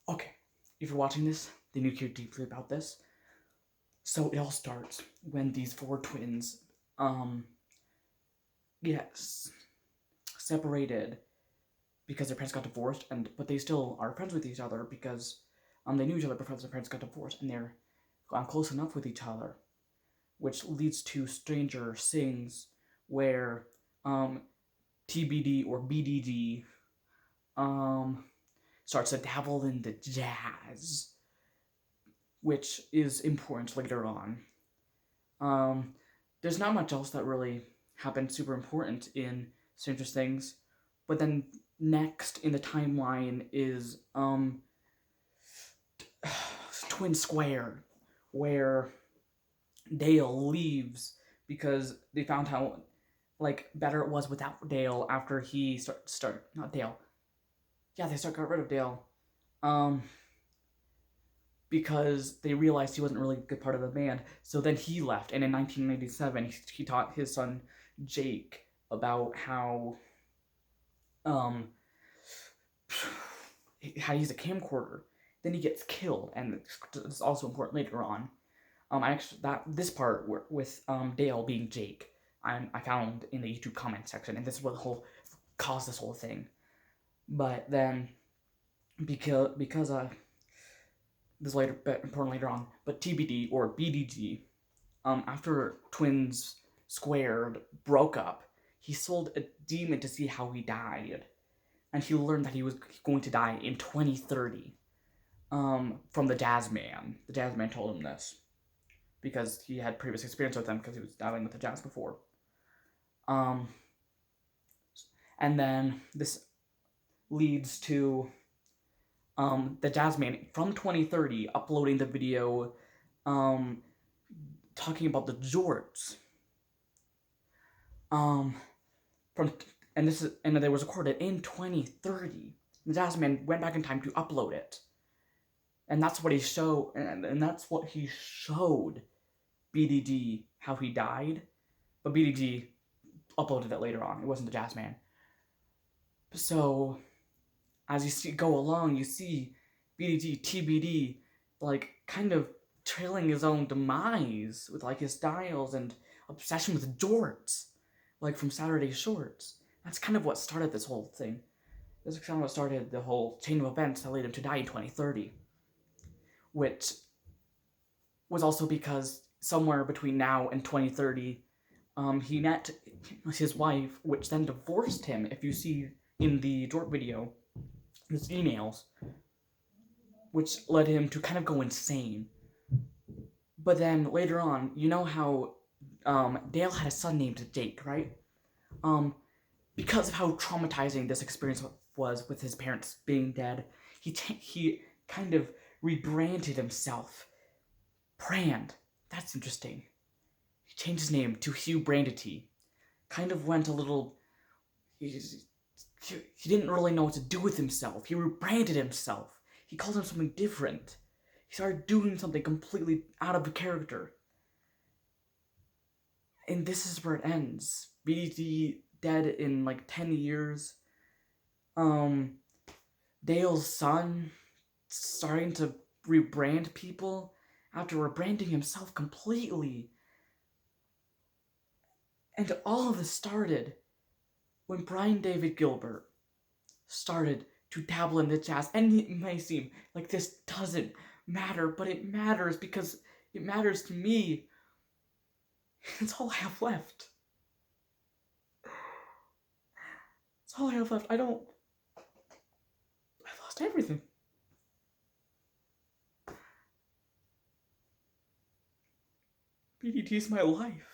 Okay, if you're watching this, then you care deeply about this. So it all starts when these four twins, yes, separated because their parents got divorced, but they still are friends with each other because they knew each other before their parents got divorced, and they're close enough with each other, which leads to Stranger Things, where TBD or BDG starts to dabble into jazz, which is important later on. There's not much else that really happened super important in Stranger Things, but then next in the timeline is Twin Square, where Dale leaves because they found how better it was without Dale after he not Dale. Yeah, they got rid of Dale. Because they realized he wasn't really a good part of the band. So then he left, and in 1997, he taught his son Jake about how to use a camcorder. Then he gets killed, and it's also important later on. This part with Dale being Jake, I found in the YouTube comment section, and this is what caused this whole thing. But then because this later, but important later on. But TBD or BDG, after Twins Squared broke up, he sold a demon to see how he died, and he learned that he was going to die in 2030. From the Jazz Man. The Jazz Man told him this because he had previous experience with them because he was dabbling with the jazz before. And then this leads to the Jazzman from 2030 uploading the video talking about the jorts. And it was recorded in 2030. The Jazzman went back in time to upload it. And that's what he showed, and that's what he showed BDG how he died. But BDG uploaded it later on. It wasn't the Jazzman. So as you go along, you see BDG, TBD, kind of trailing his own demise with, his styles and obsession with jorts, from Saturday Shorts. That's kind of what started this whole thing. This is kind of what started the whole chain of events that led him to die in 2030. Which was also because somewhere between now and 2030, he met his wife, which then divorced him. If you see in the Jort video, his emails, which led him to kind of go insane. But then later on, you know how Dale had a son named Jake, right? Because of how traumatizing this experience was with his parents being dead, he kind of rebranded himself. Brand. That's interesting. He changed his name to Hugh Brandity. Kind of went a little... He didn't really know what to do with himself. He rebranded himself. He called him something different. He started doing something completely out of character. And this is where it ends. BDG dead in 10 years. Dale's son starting to rebrand people after rebranding himself completely. And all of this started when Brian David Gilbert started to dabble in the jazz. And it may seem like this doesn't matter, but it matters because it matters to me. It's all I have left. It's all I have left. I've lost everything. BDG is my life.